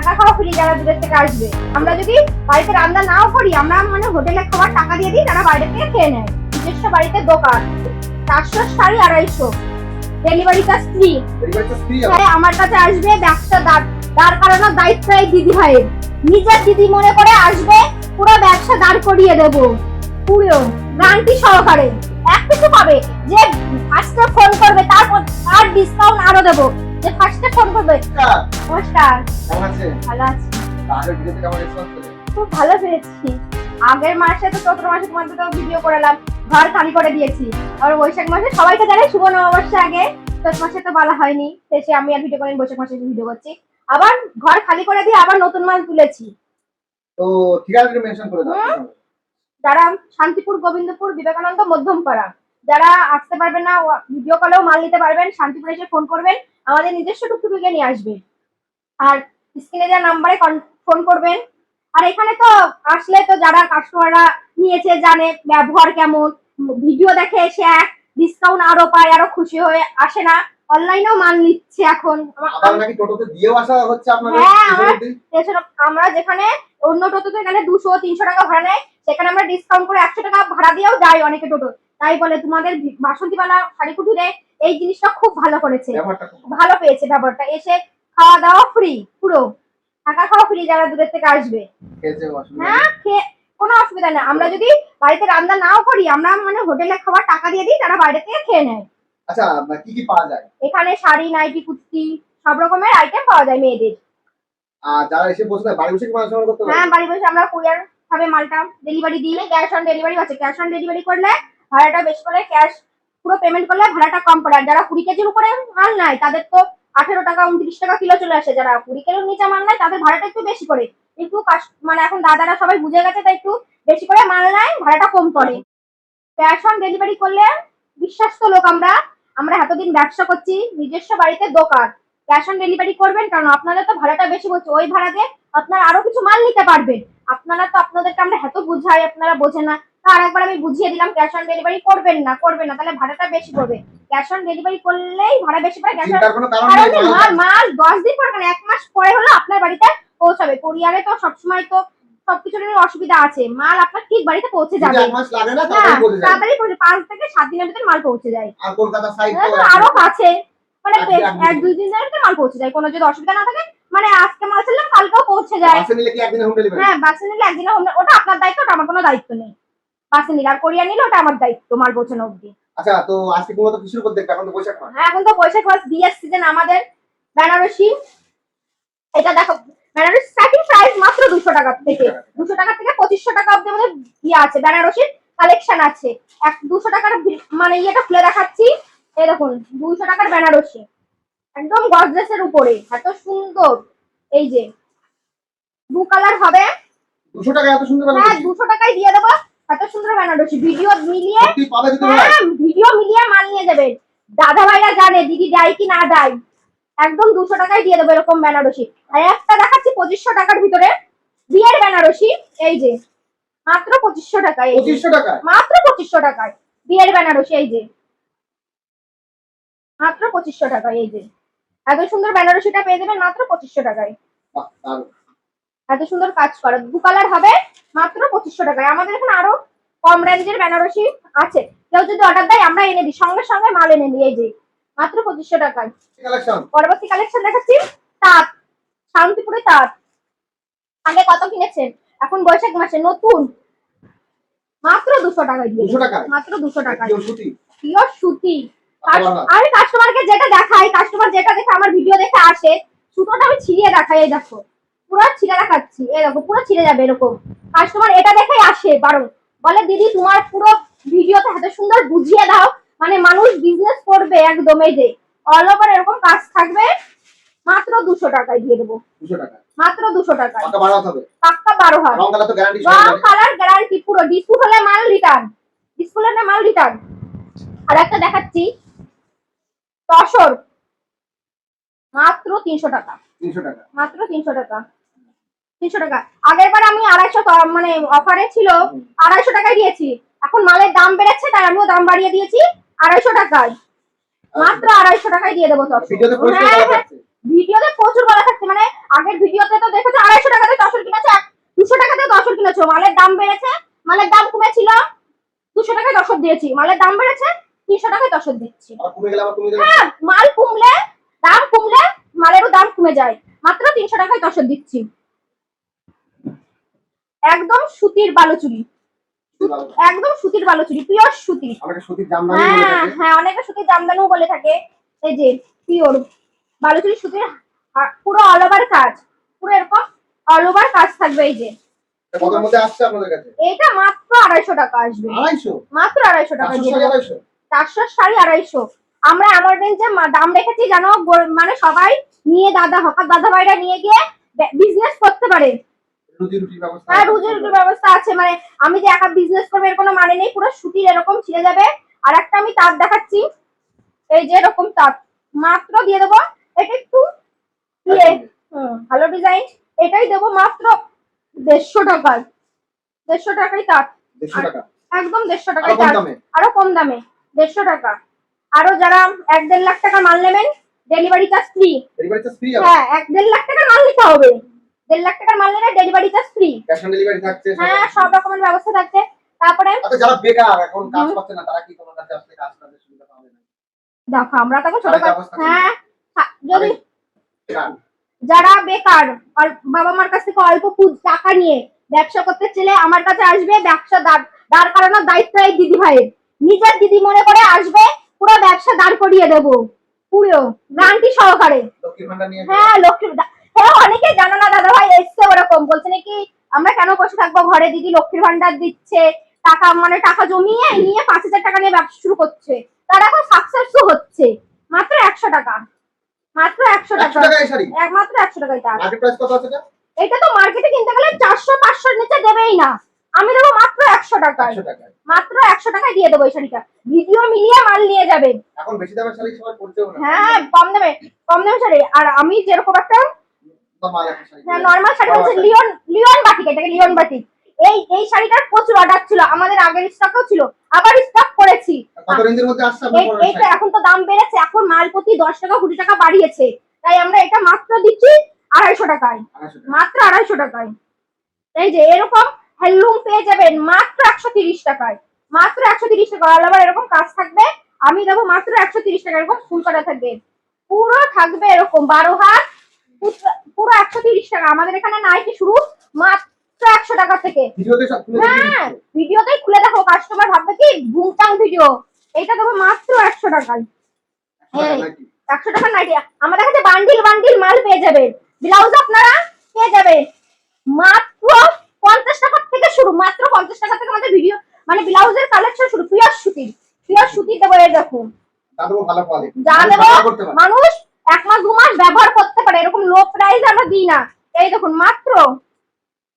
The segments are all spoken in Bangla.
টাকা খাওয়া ফ্রি যারা দূরের থেকে আসবে। আমরা যদি বাড়িতে রান্না নাও করি, আমরা মানে হোটেলে খাবার টাকা দিয়ে দিই, তারা বাইরে থেকে খেয়ে নেয়। নিজস্ব বাড়িতে দোকান, 400 শাড়ি 250, ডেলিভারি চার্জ ফ্রি। আমার কাছে আসবে, ব্যবসা দাঁড় করানোর দায়িত্ব এই দিদি ভাইয়ের। নিজের দিদি মনে করে আসবে, পুরো ব্যবসা দাঁড় করিয়ে দেবো, পুরো গ্যারান্টি সহকারে। এক কিছু পাবে যে ফার্স্টে ফোন করবে, তারপর আর ডিসকাউন্ট আরো দেবো। যে ফার্স্টে ফোন করবে। নমস্কার, কেমন আছেন? ভালো আছি। আগের ভিডিওতে কেমন রেসপন্স পেলেন? খুব ভালো পেয়েছি। আগের মাসে তো চৈত্র মাসে তোমাদের তো ভিডিও করেলাম, ঘর খালি করে দিয়েছি। আর বৈশাখ মাসে সবাইকে জানাই শুভ নববর্ষ। আগে চৈত্র মাসে তো বলা হয়নি, শেষে আমি আর ভিডিও করিনি, বৈশাখ মাসে ভিডিও করছি। আবার ঘর খালি করে দিয়ে আবার নতুন মাল তুলেছি। তো ঠিকানাটা মেনশন করে দাও। যারা শান্তিপুর, গোবিন্দপুর, বিবেকানন্দ, মধ্যমপাড়া, যারা আসতে পারবেন না, ভিডিও কলেও মাল নিতে পারবেন। শান্তিপুরে এসে ফোন করবেন, আমাদের নিজস্ব টুকটুকি নিয়ে আসবে। আর স্ক্রিনে দেওয়া নাম্বারে ফোন করবেন। আর এখানে তো আসলে তো যারা কাস্টমাররা নিয়েছে জানে ব্যবহার কেমন, ভিডিও দেখে এসে ডিসকাউন্ট আরো পায়, আরো খুশি হয়ে আসে না। অনলাইনেও মাল নিচ্ছে এখন। আবার নাকি টোটোতে দিয়েও আসা হচ্ছে আপনাদের? হ্যাঁ, আমরা যেখানে অন্য টোটোতে এখানে 200-300 টাকা ভাড়া নেয়, সেখানে আমরা ডিসকাউন্ট করে 100 টাকা ভাড়া দিয়েও যাই অনেকে টোটো। তাই বলে তোমাদের বাসন্তীপালা শাড়ি কুটিরে এই জিনিসটা খুব ভালো করেছে, ভালো পেয়েছে ব্যাপারটা। এসে খাওয়া দাওয়া ফ্রি, পুরো টাকা খাওয়া ফ্রি যারা দূরের থেকে আসবে। হ্যাঁ, কোনো অসুবিধা নেই। আমরা যদি বাড়িতে রান্না নাও করি, আমরা মানে হোটেলে খাবার টাকা দিয়ে দিই, তারা বাইরে থেকে খেয়ে নেয়। আচ্ছা, কি কি পাওয়া যায় এখানে? শাড়ি, নাইটি, কুর্তি, সব রকমের আইটেম পাওয়া যায় মেয়েদের। আর যারা এসে বসে বাড়ি বসে কি মাল সংগ্রহ করতে পারে? হ্যাঁ, বাড়ি বসে আমরা কুরিয়ার ভাবে মালটা ডেলিভারি দিই। ক্যাশ অন ডেলিভারি আছে। ক্যাশ অন ডেলিভারি করলে ভাড়াটা বেশি করে, ক্যাশ পুরো পেমেন্ট করলে ভাড়াটা কম পড়ে। আর যারা 20 কেজির উপরে মাল নেয় তাদের তো 18 টাকা 29 টাকা কিলো চলে আসে। যারা 20 কেজির নিচে মাল নেয় তাদের ভাড়াটা একটু বেশি করে। কিন্তু মানে এখন দাদারা সবাই বুঝে গেছে, তাই একটু বেশি করে মাল নেয়, ভাড়াটা কম পড়ে। ক্যাশ অন ডেলিভারি করলে বিশ্বাস্ত লোক আমরা এতদিন ব্যবসা করছি, নিজস্ব বাড়িতে দোকান। ক্যাশ অন ডেলিভারি করবেন কারণ আপনাদের তো ভাড়াটা বেশি বলছে, ওই ভাড়া দিয়ে আপনারা আরো কিছু মাল নিতে পারবেন। আপনাদেরকে আমরা এত বুঝাই, আপনারা বোঝেন না। আর একবার আমি বুঝিয়ে দিলাম, ক্যাশ অন ডেলিভারি করবেন না, তাহলে ভাড়াটা বেশি পড়বে। ক্যাশ অন ডেলিভারি করলেই ভাড়া বেশি পড়ে। ক্যাশ অন মাল 10 দিন পরে, 1 মাস পরে হলো আপনার বাড়িতে পৌঁছাবে। কুরিয়ারে তো সবসময় তো সবকিছুর অসুবিধা আছে, মাল আপনার ঠিক বাড়িতে পৌঁছে যাবে। 1 মাস লাগে না, তাড়াতাড়ি পৌঁছে 5 থেকে 7 দিনের ভিতরে মাল পৌঁছে যায়। আর কলকাতা সাইড তো আরো আছে, মানে 1-2 দিনের ভিতরে মাল পৌঁছে যায়, কোনো যদি অসুবিধা না থাকে। মানে আজকে মাল ছিলাম কালকেও পৌঁছে যায়। বাসে নিলে কি একদিনে হোম ডেলিভারি? হ্যাঁ, বাসে নিলে একদিনে হোম, ওটা আপনার দায়িত্ব, ওটা আমার কোনো দায়িত্ব নেই। বাসে নিলে আর কোরিয়ার নিলে ওটা আমার দায়িত্ব, মাল পৌঁছানো অবধি। আচ্ছা, তো আজকে কোন তো কিছুর উপর দেখতে, এখন তো বৈশাখ মাস। হ্যাঁ, এখন তো বৈশাখ মাস, বিয়ের সিজন। আমাদের বেনারসি, এটা দেখো, বেনারসি স্টার্টিং প্রাইস মাত্র 200 টাকা থেকে 2500 টাকা অবধি আমাদের ইয়ে আছে, বেনারসির কালেকশন আছে। 200 টাকার মানে ইয়েটা খুলে দেখাচ্ছি। এই দেখুন, 200 টাকার বেনারসি, একদম গর্জিয়াসের উপরে, এত সুন্দর। এই যে 2 কালার হবে। 200 টাকা এত সুন্দর হ্যাঁ, 200 টাকায় দিয়ে দেবো এত সুন্দর বেনারসি। ভিডিও মিলিয়ে, সত্যি পাবে দিতে ভাই? হ্যাঁ, ভিডিও মিলিয়ে মাল নিয়ে যাবেন। দাদা ভাইরা জানে দিদি দেয় কি না দেয়। একদম 200 টাকায় দিয়ে দেবো এরকম বেনারসি। আর একটা দেখাচ্ছি 2500 টাকার ভিতরে বিয়ের বেনারসি। এই যে মাত্র 2500 টাকায়, 2500 টাকায়, মাত্র 2500 টাকায় বিয়ের বেনারসি। এই যে মাত্র 2500 টাকায়, এই যে এত সুন্দর বেনারসিটা পেয়ে যাবেন মাত্র 2500 টাকায়। বাহ, দারুণ। এত সুন্দর কাজ করা, 2 কালার হবে, মাত্র 2500 টাকায়। আমাদের এখানে আরো কম রেঞ্জের বেনারসি আছে, কেউ যদি অর্ডার দেয় আমরা এনে দিই, সঙ্গে সঙ্গে মাল এনে দিই। এই যে মাত্র 2500 টাকায়। পরবর্তী কালেকশন দেখাচ্ছি, তাঁত, শান্তিপুরে তাঁত। আগে কত কিনেছেন, এখন বৈশাখ মাসে নতুন, মাত্র 200 টাকায় দিয়ে, মাত্র 200 টাকায়। পিওর সুতি। আমি কাস্টমারকে যেটা দেখাই, কাস্টমার যেটা দেখে আমার ভিডিও দেখে আসে, সুতোটা আমি ছিঁড়িয়ে দেখাই। এই দেখো, পুরো ছিঁড়ে দেখাচ্ছি। এই দেখো, পুরো ছিঁড়ে যাবে এরকম। কাস্টমার এটা দেখেই আসে, বলে দিদি তোমার পুরো ভিডিওতে এত সুন্দর বুঝিয়ে দাও, মানে মানুষ বিজনেস করবে একদম। এই যে অল ওভার এরকম কাজ থাকবে, মাত্র 200 টাকায় দিয়ে দেবো। 200 টাকা, মাত্র 200 টাকায়। পাক্কা 12 হবে, পাক্কা 12 হয়। রং কালার তো গ্যারান্টি, রং কালার গ্যারান্টি পুরো। ডিসপুট হলে মাল রিটার্ন, ডিসপুট হলে মাল রিটার্ন। আর একটা দেখাচ্ছি তসর, মাত্র 300 টাকা, 300 টাকা, মাত্র 300 টাকা, 300 টাকা। আগের বার আমি 250 মানে অফারে ছিল 250 টাকায় দিয়েছি। এখন মালের দাম বেড়েছে তাই আমিও দাম বাড়িয়ে দিয়েছি 250 টাকায়। মাত্র 250 টাকায় দিয়ে দেবো। ভিডিওতে প্রচুর বলা থাকছে, মানে আগের ভিডিওতে তো দেখেছো 250 টাকাতে তসর কিনেছো, 200 টাকাতে তসর কিনেছো। মালের দাম বেড়েছে, মালের দাম কমেছিল, 200 টাকায় তসর দিয়েছি। মালের দাম বেড়েছে, 300 টাকায় তসর দিচ্ছি। আর কমে গেলে আবার কমে যাবে। হ্যাঁ, মাল কমলে, দাম কমলে মালেরও দাম কমে যায়। মাত্র 300 টাকায় তসর দিচ্ছি। একদম সুতির বালুচুরি, একদম সুতির বালুচুরি, পিওর সুতি। আমাকে সুতির জামদানি বলে হ্যাঁ থাকে। হ্যাঁ, অনেকে সুতির জামদানিও বলে থাকে। এই যে পিওর বালুচুরি সুতির, পুরো অল ওভার কাজ, পুরো এরকম অল ওভার কাজ থাকবে। এই যে এটা কত মধ্যে আসছে আপনাদের কাছে? এটা মাত্র 250 টাকা আসবে। 250? মাত্র 250 টাকা 400 দিয়ে শাড়ি দেবো। 250? 400 শাড়ি 250। আমরা এমন রেঞ্জে দাম রেখেছি যেন মানে সবাই নিয়ে, হকার দাদা ভাইরা নিয়ে গিয়ে বিজনেস করতে পারে। রুজি রুটির ব্যবস্থা হ্যাঁ, আছে? রুজি রুটির ব্যবস্থা আছে। মানে আমি যে একা বিজনেস করবো এর কোনো মানে নেই। পুরো সুতির এরকম ছিঁড়ে যাবে। আর একটা আমি তাঁত দেখাচ্ছি, এই যে এরকম তাঁত মাত্র দিয়ে দেবো। এটা একটু ইয়ে, ভালো ডিজাইন, এটাই দেবো মাত্র 150 টাকায়। 150 টাকায় তাঁত, 150 টাকা। একদম 150 টাকায় আরো কম তাঁত, দামে? আরো কম দামে 150 টাকা। আরো যারা 1-1.5 লাখ টাকা মাল নেবেন, delivery charge free. Delivery charge free আছে? হ্যাঁ, 1-1.5 লাখ টাকার মাল নিতে হবে। 1.5 লাখ টাকার মাল নিলে delivery charge free. Cash on delivery থাকছে? হ্যাঁ, সব রকমের ব্যবস্থা থাকছে। তারপরে আচ্ছা, যারা বেকার এখন কাজ পাচ্ছে না তারা কি তোমার কাছে আসলে কাজ করতে সুবিধা পাবে না? দেখো, আমরা তখন ছোট তাদের ব্যবস্থা করবে। হ্যাঁ, যদি বেকার। যারা বেকার, বাবা মার কাছ থেকে অল্প টাকা নিয়ে ব্যবসা করতে চাইলে আমার কাছে আসবে। ব্যবসা দাঁড় করানোর দায়িত্ব এই দিদি ভাইয়ের। নিজের দিদি মনে করে আসবে, পুরো ব্যবসা দাঁড় করিয়ে দেবো, পুরো গ্যারান্টি সহকারে। লক্ষ্মীর ভান্ডার নিয়ে হ্যাঁ, হ্যাঁ, অনেকে জানো না দাদা ভাই, এসছে ওরকম বলছে নাকি আমরা কেন বসে থাকবো ঘরে, দিদি লক্ষ্মীর ভান্ডার দিচ্ছে, টাকা মানে টাকা জমিয়ে নিয়ে 5000 টাকা নিয়ে ব্যবসা শুরু করছে। তারা এখন সাকসেসও হচ্ছে। মাত্র 100 টাকা, মাত্র 100 100 টাকা, টাকায় শাড়ি? একমাত্র 100 টাকায় তার। মার্কেট প্রাইস কত আছে এটা? এটা তো মার্কেটে কিনতে গেলে 400-500 নিচে দেবেই না। আমি দেবো মাত্র 100 টাকায়। 100 টাকায়? মাত্র 100 টাকায় দিয়ে দেবো এই শাড়িটা। ভিডিও মিলিয়ে মাল নিয়ে যাবেন। এখন বেশি দামের শাড়ি সবাই পরতেও না। হ্যাঁ, কম দামে, কম দামে শাড়ি। আর আমি যেরকম একটা নরমাল একটা শাড়ি। নরমাল শাড়ি বলছে, লিওন বাটিক, এটাকে লিওন বাটিক। এই শাড়িটার প্রচুর অর্ডার ছিল, আমাদের আগের স্টকও ছিল, আবার স্টক করেছি। কত রেঞ্জের মধ্যে আসছে আপনার পরার এইটা শাড়ি? এখন তো দাম বেড়েছে, এখন মাল প্রতি 10 টাকা 20 টাকা বাড়িয়েছে, তাই আমরা এটা মাত্র দিচ্ছি 250 টাকায়। 250 টাকা। মাত্র 250 টাকায়। এই যে এরকম হ্যান্ডলুম পেয়ে যাবেন মাত্র 130 টাকায়। মাত্র 130 টাকা। অল ওভার এরকম কাজ থাকবে, আমি দেবো মাত্র 130 টাকা। এরকম ফুল করা থাকবে, পুরো থাকবে এরকম 12 হাত, পুরো 130 টাকা। আমাদের এখানে নাইটি শুরু মাত্র 100 টাকা থেকে। ভিডিওতে সব তুলে হ্যাঁ, ভিডিওতেই খুলে দেখো, কাস্টমার ভাববে কি ভুংটাং ভিডিও। এটা দেবো মাত্র 100 টাকায়। 100 টাকার নাইটি। আমাদের কাছে বান্ডিল বান্ডিল মাল পেয়ে যাবে। ব্লাউজ আপনারা পেয়ে যাবে মাত্র 50 টাকা থেকে শুরু। মাত্র 50 টাকা থেকে আমাদের ভিডিও মানে ব্লাউজের কালেকশন শুরু। পিওর সুতি, পিওর সুতি দেবো। এই দেখুন, দাদু ভালো কোয়ালিটি। যা দেবো মানুষ 1 মাস 2 মাস ব্যবহার করতে পারে, এরকম লো প্রাইস আমরা দিই না। এই দেখুন, মাত্র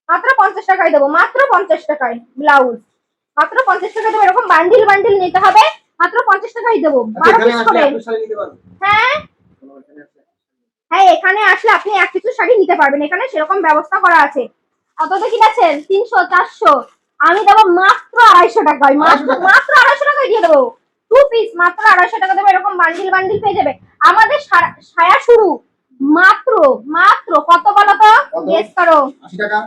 50 টাকায় দেবো। মাত্র 50 টাকায় ব্লাউজ, মাত্র 50 টাকায় দেবো। এরকম বান্ডিল বান্ডিল নিতে হবে, মাত্র 50 টাকায় দেবো। 12 পিস করে। হ্যাঁ হ্যাঁ, এখানে আসলে আপনি 1 পিস শাড়ি নিতে পারবেন। এখানে সেরকম ব্যবস্থা করা আছে। কততে কিনেছেন? 300-400, আমি দেবো মাত্র 250 টাকায়। মাত্র 250 টাকায় দিয়ে দেবো। 2 পিস মাত্র 250 টাকা দেবো। এরকম বান্ডিল বান্ডিল পেয়ে যাবে। আমাদের সায়া শুরু মাত্র মাত্র কত বলো তো, গেস করো। 80 টাকা।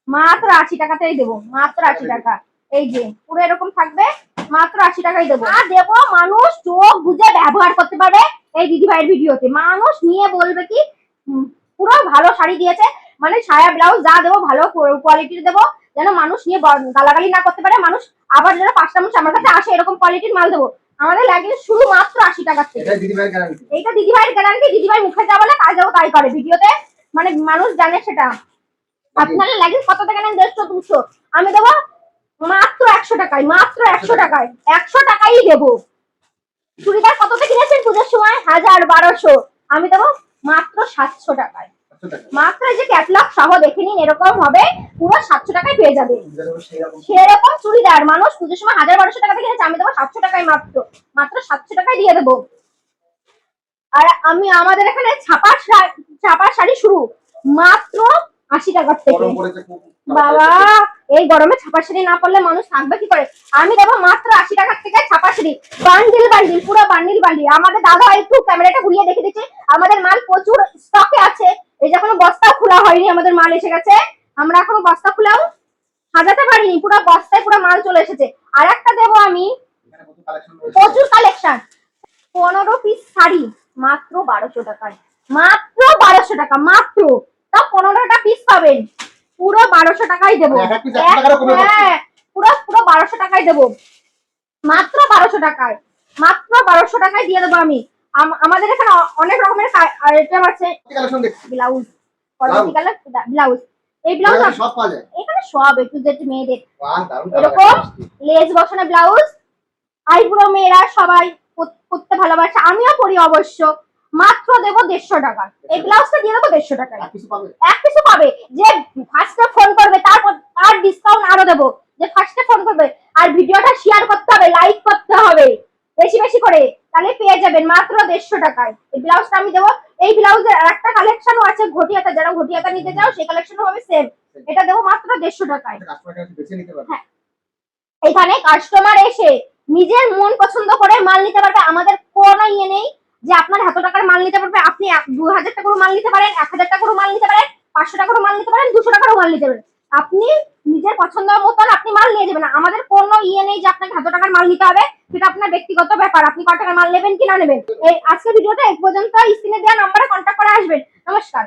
মাত্র 80 টাকাতেই দেবো। মাত্র 80 টাকা। এই যে পুরো এরকম থাকবে, মাত্র 80 টাকাই দেবো। আর দেবো মানুষ চোখ বুঝে ব্যবহার করতে পারবে। এই দিদি ভাইয়ের ভিডিওতে মানুষ নিয়ে বলবে কি পুরো ভালো শাড়ি দিয়েছে। মানে সায়া ব্লাউজ যা দেবো ভালো কোয়ালিটির দেবো, যেন মানুষ নিয়ে গালাগালি না করতে পারে। মানুষ আবার যেন 5টা মানুষ আমার কাছে আসে, এরকম কোয়ালিটির মাল দেবো। আমাদের লাগে শুরু মাত্র 80 টাকা থেকে। এটা দিদি ভাইয়ের গ্যারান্টি। এইটা দিদি ভাইয়ের গ্যারান্টি। দিদি ভাই মুখে যা বলে কাজেও তাই করে। ভিডিওতে মানে মানুষ জানে সেটা। আপনারা লাগে কত টাকা নেন? 150-200। আমি দেবো মাত্র 100 টাকায়। মাত্র 100 টাকায়, 100 টাকাই দেবো। চুড়িদার কততে কিনেছেন পুজোর সময়? 1000-1200। আমি দেবো মাত্র 700 টাকায়। মাত্র এই যে ক্যাটলগ সহ দেখে নিন, এরকম হবে, পুরো 700 টাকায় পেয়ে যাবে। সেরকম চুড়িদার মানুষ পুজোর সময় 1000-1200 টাকা থেকে কিনেছে, আমি দেবো 700 টাকায়। মাত্র মাত্র 700 টাকায় দিয়ে দেবো। আর আমি আমাদের এখানে ছাপার শাড়ি শুরু মাত্র 80 টাকা থেকে। বাবা, এই গরমে ছাপা শাড়ি না পরলে মানুষ থাকবে কি করে? আমি দেবো মাত্র 80 টাকার থেকে ছাপা শাড়ি, বান্ডিল বান্ডিল, পুরো বান্ডিল বান্ডিল। আমাদের দাদা একটু ক্যামেরাটা ঘুরিয়ে দেখে দিচ্ছে, আমাদের মাল প্রচুর স্টকে আছে। এই যে এখনো বস্তা খোলা হয়নি, আমাদের মাল এসে গেছে। আমরা এখনো বস্তা খুলেও সাজাতে পারিনি, পুরো বস্তায় পুরো মাল চলে এসেছে। আর একটা দেবো আমি, এখানে প্রচুর কালেকশন রয়েছে। প্রচুর কালেকশন। 15 পিস শাড়ি মাত্র 1200 টাকায়, মাত্র 1200 টাকা, মাত্র। তা 15টা পিস পাবেন, পুরো 1200 টাকায় দেবো। মানে এক পিস 100 টাকারও কমে পাচ্ছে। হ্যাঁ, পুরো পুরো 1200 টাকায় দেবো, মাত্র 1200 টাকায়, মাত্র 1200 টাকায় দিয়ে দেবো আমি। আমাদের এখানে অনেক রকমের আইটেম আছে। কালেকশন দেখছি। ব্লাউজ, পরবর্তীকালে ব্লাউজ, এই ব্লাউজ এখানে সব পাওয়া যায়। এখানে সব একটু যেটা মেয়েদের বাহ, দারুণ এরকম লেস বসানো ব্লাউজ, আইব্রো মেয়েরা সবাই পরতে ভালোবাসে, আমিও পরি অবশ্য। মাত্র দেবো 150 টাকা, এই ব্লাউজটা দিয়ে দেবো 150 টাকায়। এক পিস পাবে। এক পিসও পাবে, যে ফার্স্টে ফোন করবে তারপর তার ডিসকাউন্ট আরো দেবো। যে ফার্স্টে ফোন করবে, আর ভিডিওটা শেয়ার করতে হবে, লাইক করতে হবে বেশি বেশি করে, তাহলে পেয়ে যাবেন মাত্র 150 টাকায়। এই ব্লাউজটা আমি দেবো। এই ব্লাউজের আরেকটা কালেকশনও আছে ঘটিয়াতা, যারা ঘটিয়াতা নিতে চাও সেই কালেকশনও হবে সেম। এটা দেবো মাত্র 150 টাকায়। কাস্টমার কাছে বেছে নিতে পারবে। হ্যাঁ, এখানে কাস্টমার এসে নিজের মন পছন্দ করে মাল নিতে পারবে। আমাদের কোনো ইয়ে নেই যে আপনার এত টাকার মাল নিতে পারবে। আপনি 2000 টাকারও মাল নিতে পারেন, 1000 টাকারও মাল নিতে পারেন, 500 টাকারও মাল নিতে পারেন, 200 টাকারও মাল নিতে পারেন। আপনি নিজের পছন্দ মতন আপনি মাল নিয়ে যাবেন। আমাদের কোনো ইয়ে নেই যে আপনাকে এত টাকার মাল নিতে হবে, সেটা আপনার ব্যক্তিগত ব্যাপার, আপনি কত টাকার মাল নেবেন কি না নেবেন। এই আজকের ভিডিওটা এক পর্যন্ত, স্ক্রিনে দেওয়া নাম্বারে কন্ট্যাক্ট করে আসবেন। নমস্কার।